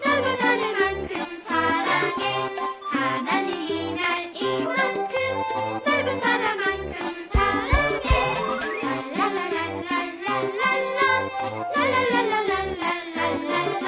넓은 하늘만큼 사랑해. 하나님이 날 이만큼 넓은 바다만큼 사랑해. 랄랄랄랄랄랄라 랄랄랄랄랄랄랄라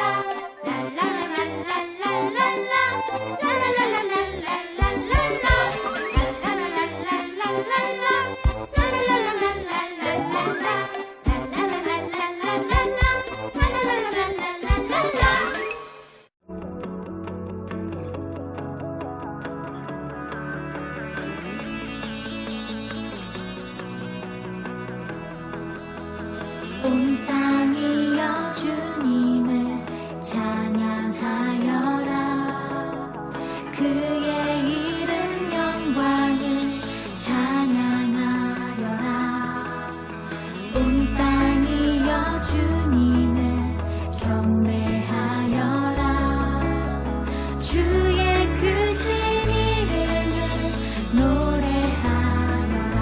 온 땅이여 주님을 찬양하여라. 그의 이름 영광을 찬양하여라. 온 땅이여 주님을 경배하여라. 주의 크신 이름을 노래하여라.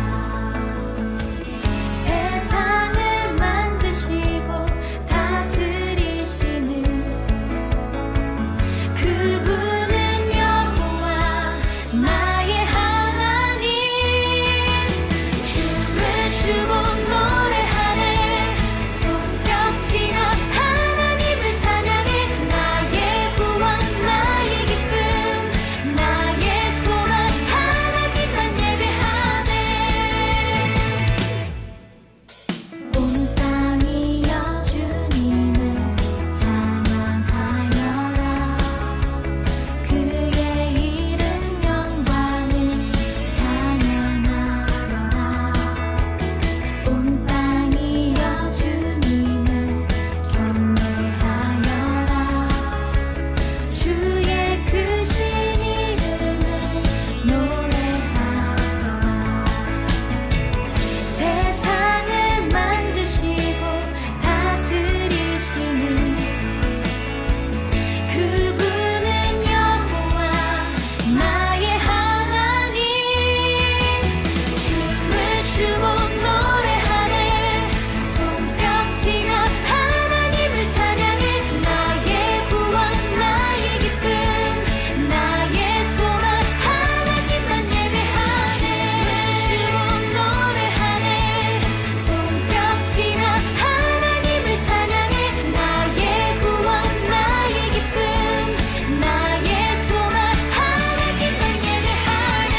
세상을 만드시고 다스리시는 그분은 여호와 나의 하나님. 춤을 추고 노래하네. 손뼉치며 하나님을 찬양해. 나의 구원 나의 기쁨 나의 소망 하나님만 예배하네. 온 땅이여 주님을 찬양하여라. 그의 이름 영광을 찬양하여라. 온 땅이여 주님을 경배하여라. 주의 크신 이름을 노래하여라. 세상을 만드시고 다스리시는 그분은 여호와 나의 하나님. 춤을 추고 노래하네. 손뼉치며 하나님을 찬양해. 나의 구원 나의 기쁨 나의 소망 하나님만 예배하네. 춤을 추고 노래하네. 손뼉치며 하나님을 찬양해. 나의 구원 나의 기쁨 나의 소망 하나님만 예배하네.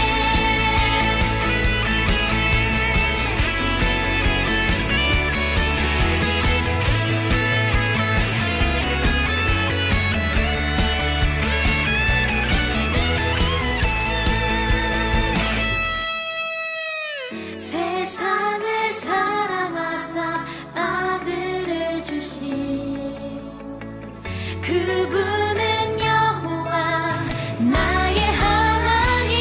세상을 사랑하사 아들을 주신 그분은 여호와 나의 하나님.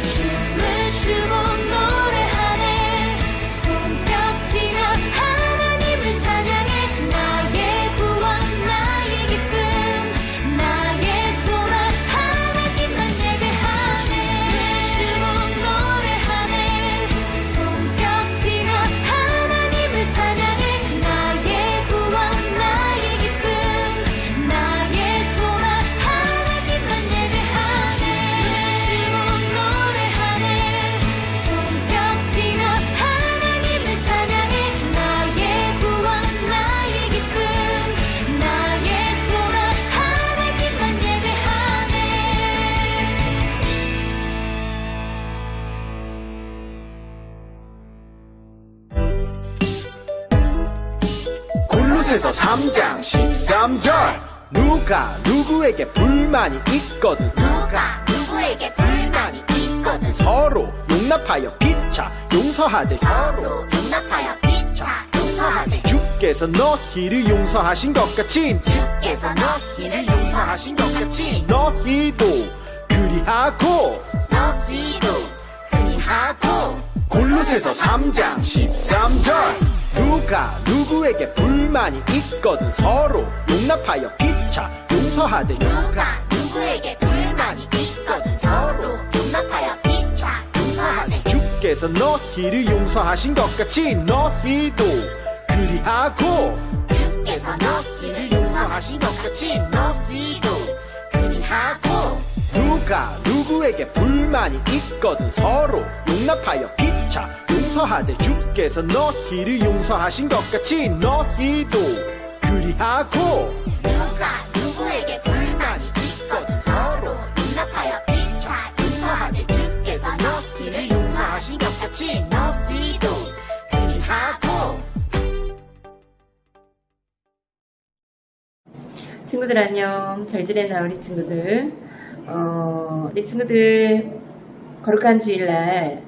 춤을 추고 노래하네. 손뼉치며 하나님을 찬양해. 나의 구원 나의 기쁨 나의 소망 하나님만 예배하네. 춤을 추고 노래하네. 손뼉치며 하나님을 찬양해. 나의 구원 나의 기쁨 나의 소망 하나님만 예배하네. 춤을 추고 노래하네. 손뼉치며 하나님을 찬양해. 나의 구원 나의 기쁨 나의 소망 하나님만 예배하네. 골로새서 3장 13절. 누가 누구에게 불만이 있거든 누가 누구에게 불만이 있거든 서로 용납하여 피차 용서하되 서로 용납하여 피차 용서하되 주께서 너희를 용서하신 것 같이 주께서 너희를 용서하신 것 같이 너희도 그리하고. 너희도 그리하고. 골로새서 3장 13절. 누가 누구에게 불만이 있거든 서로 용납하여 피차 용서하되 누가 누구에게 불만이 있거든 서로 용납하여 피차 용서하되 주께서 너희를 용서하신 것 같이 너희도 그리하고. 주께서 너희를 용서하신 용서하신 것 같이 너희도 그리하고 누가 누구에게 불만이 있거든 서로 용납하여 피차 용서하되 주께서 너희를 용서하신 것 같이 너희도 그리하고 누가 누구에게 불만이 있거든 서로 용납하여 피차 용서하되 주께서 너희를 용서하신 것 같이 너희도 그리하고 친구들 안녕. 잘 지내나 우리 친구들. 우리 친구들 거룩한 주일날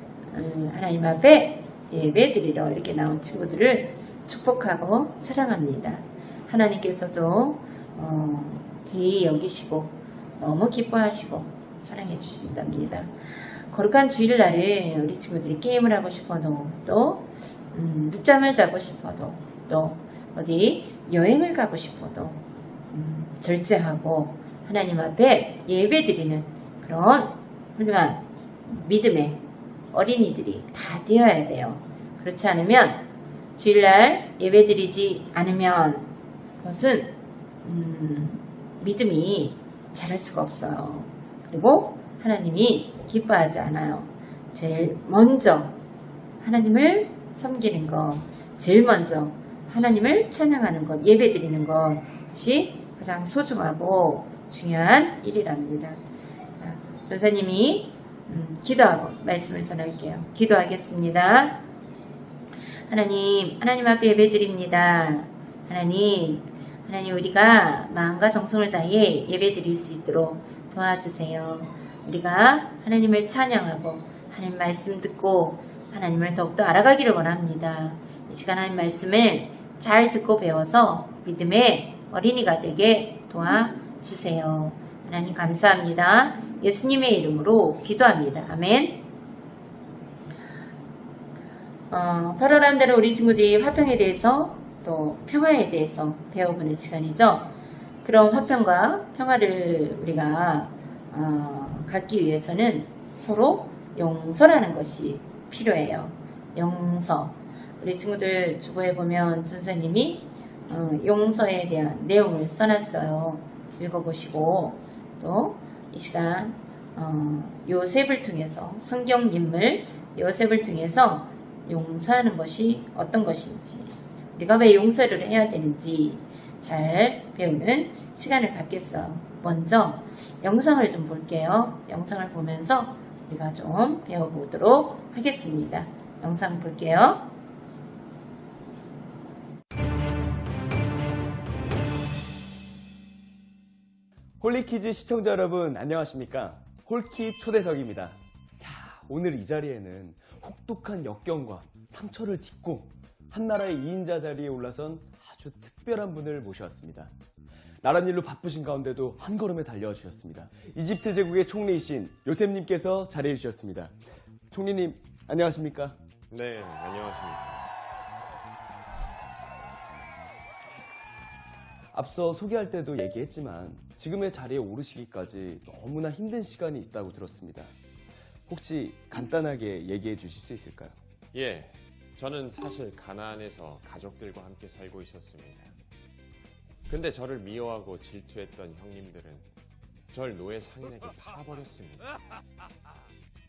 하나님 앞에 예배드리러 이렇게 나온 친구들을 축복하고 사랑합니다. 하나님께서도 귀히 여기시고 너무 기뻐하시고 사랑해 주신답니다. 거룩한 주일날에 우리 친구들이 게임을 하고 싶어도 또 늦잠을 자고 싶어도 또 어디 여행을 가고 싶어도 절제하고 하나님 앞에 예배드리는 그런 훌륭한 믿음의 어린이들이 다 되어야 돼요. 그렇지 않으면 주일날 예배드리지 않으면 그것은 믿음이 자랄 수가 없어요. 그리고 하나님이 기뻐하지 않아요. 제일 먼저 하나님을 섬기는 것, 제일 먼저 하나님을 찬양하는 것, 예배드리는 것이 가장 소중하고 중요한 일이랍니다. 전사님이 기도하고 말씀을 전할게요. 기도하겠습니다. 하나님 앞에 예배드립니다. 하나님 우리가 마음과 정성을 다해 예배드릴 수 있도록 도와주세요. 우리가 하나님을 찬양하고 하나님 말씀 듣고 하나님을 더욱더 알아가기를 원합니다. 이 시간 하나님 말씀을 잘 듣고 배워서 믿음의 어린이가 되게 도와주세요. 하나님 감사합니다. 예수님의 이름으로 기도합니다. 아멘. 8월 대로 우리 친구들이 화평에 대해서 또 평화에 대해서 배워보는 시간이죠. 그런 화평과 평화를 우리가 갖기 위해서는 서로 용서라는 것이 필요해요. 용서. 우리 친구들 주보에 보면 전사님이 용서에 대한 내용을 써놨어요. 읽어보시고 또 이 시간 요셉을 통해서 성경 인물 요셉을 통해서 용서하는 것이 어떤 것인지 우리가 왜 용서를 해야 되는지 잘 배우는 시간을 갖겠어요. 먼저 영상을 좀 볼게요. 영상을 보면서 우리가 좀 배워보도록 하겠습니다. 영상 볼게요. 홀리키즈 시청자 여러분 안녕하십니까? 홀키 초대석입니다. 오늘 이 자리에는 혹독한 역경과 상처를 딛고 한나라의 2인자 자리에 올라선 아주 특별한 분을 모셔왔습니다. 나란 일로 바쁘신 가운데도 한 걸음에 달려와 주셨습니다. 이집트 제국의 총리이신 요셉님께서 자리해 주셨습니다. 총리님 안녕하십니까? 네, 안녕하십니까. 앞서 소개할 때도 얘기했지만 지금의 자리에 오르시기까지 너무나 힘든 시간이 있다고 들었습니다. 혹시 간단하게 얘기해 주실 수 있을까요? 예, 저는 사실 가나안에서 가족들과 함께 살고 있었습니다. 근데 저를 미워하고 질투했던 형님들은 절 노예 상인에게 팔아버렸습니다.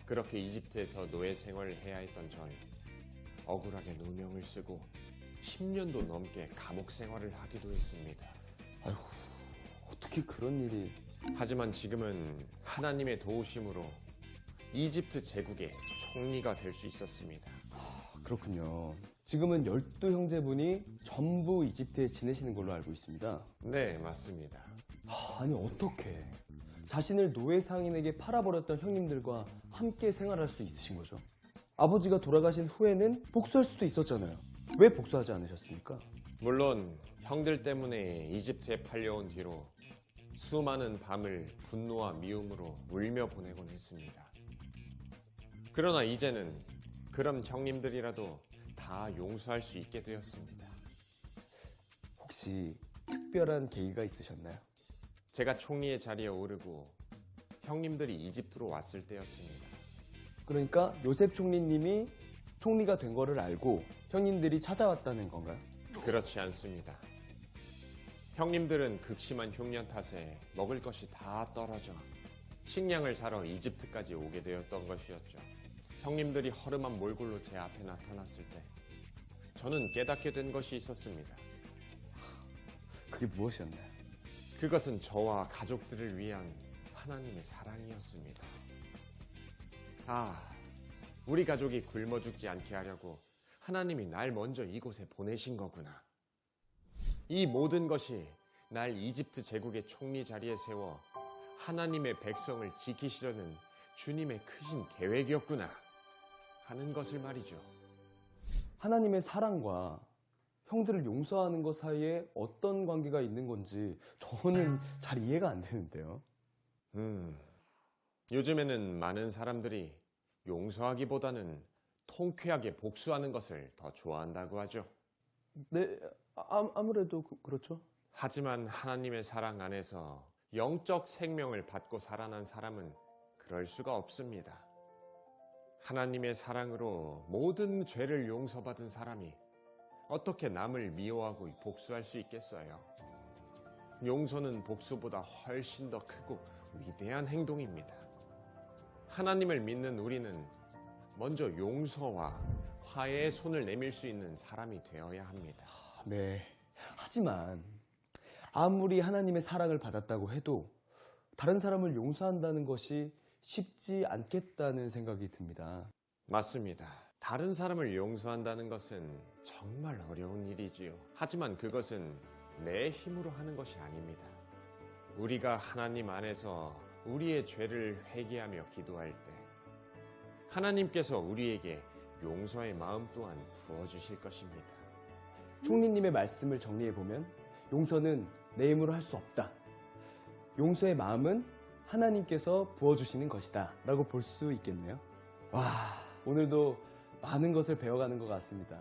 그렇게 이집트에서 노예 생활을 해야 했던 전 억울하게 누명을 쓰고 10년도 넘게 감옥 생활을 하기도 했습니다. 아휴, 어떻게 그런 일이... 하지만 지금은 하나님의 도우심으로 이집트 제국의 총리가 될 수 있었습니다. 그렇군요. 지금은 12형제분이 전부 이집트에 지내시는 걸로 알고 있습니다. 네, 맞습니다. 아니 어떻게 자신을 노예 상인에게 팔아버렸던 형님들과 함께 생활할 수 있으신 거죠? 아버지가 돌아가신 후에는 복수할 수도 있었잖아요. 왜 복수하지 않으셨습니까? 물론 형들 때문에 이집트에 팔려온 뒤로 수많은 밤을 분노와 미움으로 울며 보내곤 했습니다. 그러나 이제는 그런 형님들이라도 다 용서할 수 있게 되었습니다. 혹시 특별한 계기가 있으셨나요? 제가 총리의 자리에 오르고 형님들이 이집트로 왔을 때였습니다. 그러니까 요셉 총리님이 총리가 된 거를 알고 형님들이 찾아왔다는 건가요? 그렇지 않습니다. 형님들은 극심한 흉년 탓에 먹을 것이 다 떨어져 식량을 사러 이집트까지 오게 되었던 것이었죠. 형님들이 허름한 몰골로 제 앞에 나타났을 때 저는 깨닫게 된 것이 있었습니다. 그게 무엇이었나요? 그것은 저와 가족들을 위한 하나님의 사랑이었습니다. 우리 가족이 굶어 죽지 않게 하려고 하나님이 날 먼저 이곳에 보내신 거구나. 이 모든 것이 날 이집트 제국의 총리 자리에 세워 하나님의 백성을 지키시려는 주님의 크신 계획이었구나 하는 것을 말이죠. 하나님의 사랑과 형들을 용서하는 것 사이에 어떤 관계가 있는 건지 저는 잘 이해가 안 되는데요. 요즘에는 많은 사람들이 용서하기보다는 통쾌하게 복수하는 것을 더 좋아한다고 하죠. 네, 아무래도 그렇죠. 하지만 하나님의 사랑 안에서 영적 생명을 받고 살아난 사람은 그럴 수가 없습니다. 하나님의 사랑으로 모든 죄를 용서받은 사람이 어떻게 남을 미워하고 복수할 수 있겠어요? 용서는 복수보다 훨씬 더 크고 위대한 행동입니다. 하나님을 믿는 우리는 먼저 용서와 화해의 손을 내밀 수 있는 사람이 되어야 합니다. 네. 하지만 아무리 하나님의 사랑을 받았다고 해도 다른 사람을 용서한다는 것이 쉽지 않겠다는 생각이 듭니다. 맞습니다. 다른 사람을 용서한다는 것은 정말 어려운 일이지요. 하지만 그것은 내 힘으로 하는 것이 아닙니다. 우리가 하나님 안에서 우리의 죄를 회개하며 기도할 때 하나님께서 우리에게 용서의 마음 또한 부어주실 것입니다. 총리님의 말씀을 정리해보면 용서는 내 힘으로 할 수 없다. 용서의 마음은 하나님께서 부어주시는 것이다 라고 볼 수 있겠네요. 와, 오늘도 많은 것을 배워가는 것 같습니다.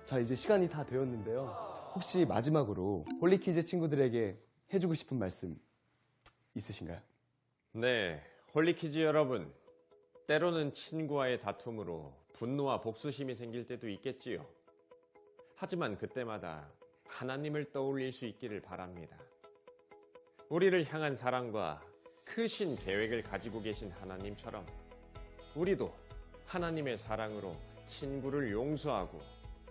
자, 이제 시간이 다 되었는데요. 혹시 마지막으로 홀리키즈 친구들에게 해주고 싶은 말씀 있으신가요? 네, 홀리키즈 여러분. 때로는 친구와의 다툼으로 분노와 복수심이 생길 때도 있겠지요. 하지만 그때마다 하나님을 떠올릴 수 있기를 바랍니다. 우리를 향한 사랑과 크신 계획을 가지고 계신 하나님처럼 우리도 하나님의 사랑으로 친구를 용서하고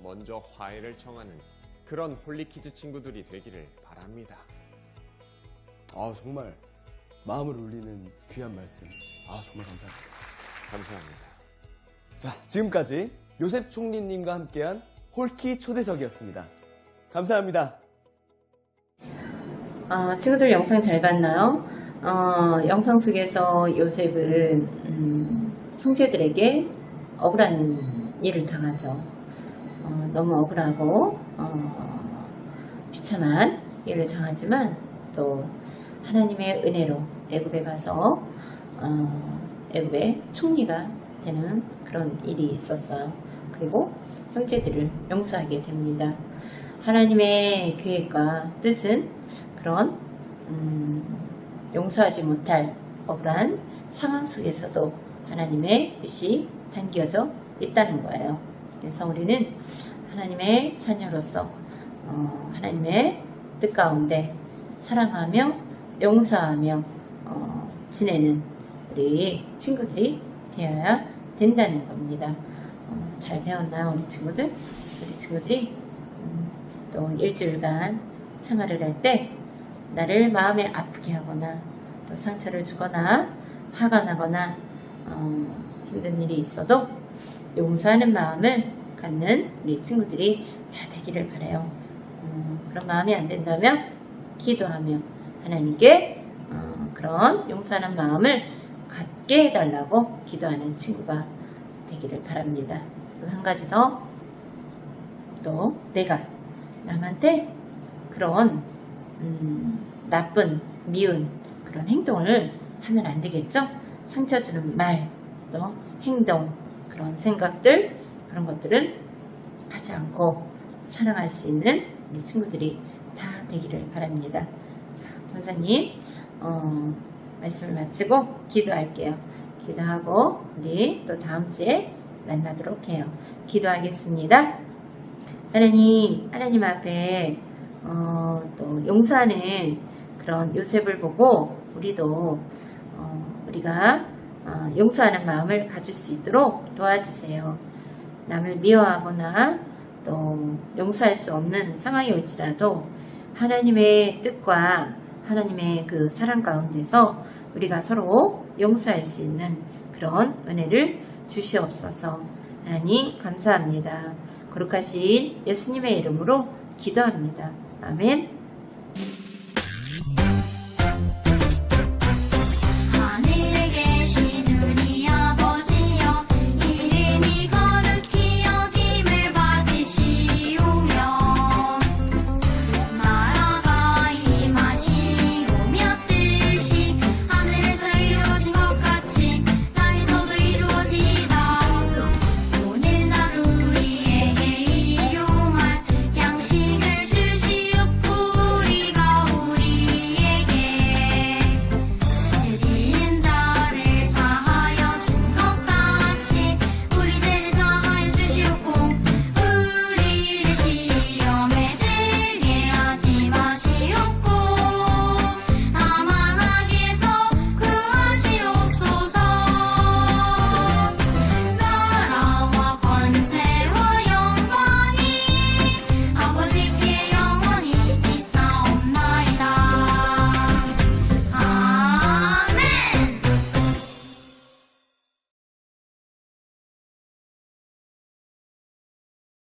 먼저 화해를 청하는 그런 홀리키즈 친구들이 되기를 바랍니다. 정말 마음을 울리는 귀한 말씀. 정말 감사합니다. 감사합니다. 자, 지금까지 요셉 총리님과 함께한 홀키 초대석이었습니다. 감사합니다. 친구들 영상 잘 봤나요? 영상 속에서 요셉은 형제들에게 억울한 일을 당하죠. 너무 억울하고 비참한 일을 당하지만 또 하나님의 은혜로 애굽에 가서 애굽의 총리가 되는 그런 일이 있었어요. 그리고 형제들을 용서하게 됩니다. 하나님의 계획과 뜻은 그런 용서하지 못할 억울한 상황 속에서도 하나님의 뜻이 담겨져 있다는 거예요. 그래서 우리는 하나님의 자녀로서 하나님의 뜻 가운데 사랑하며 용서하며 지내는 우리 친구들이 되어야 된다는 겁니다. 잘 배웠나요, 우리 친구들? 우리 친구들이 또 일주일간 생활을 할 때 나를 마음에 아프게 하거나 또 상처를 주거나 화가 나거나 힘든 일이 있어도 용서하는 마음을 갖는 우리 친구들이 다 되기를 바라요. 그런 마음이 안 된다면 기도하며 하나님께 그런 용서하는 마음을 갖게 해달라고 기도하는 친구가 되기를 바랍니다. 또 한 가지 또 내가 남한테 그런 나쁜 미운 그런 행동을 하면 안 되겠죠? 상처 주는 말, 또 행동, 그런 생각들, 그런 것들은 하지 않고 사랑할 수 있는 우리 친구들이 다 되기를 바랍니다. 자, 전사님 말씀을 마치고 기도할게요. 기도하고 우리 또 다음 주에 만나도록 해요. 기도하겠습니다. 하나님 앞에 또 용서하는 그런 요셉을 보고 우리도 우리가 용서하는 마음을 가질 수 있도록 도와주세요. 남을 미워하거나 또 용서할 수 없는 상황이 올지라도 하나님의 뜻과 하나님의 그 사랑 가운데서 우리가 서로 용서할 수 있는 그런 은혜를 주시옵소서. 하나님 감사합니다. 거룩하신 예수님의 이름으로 기도합니다. 아멘.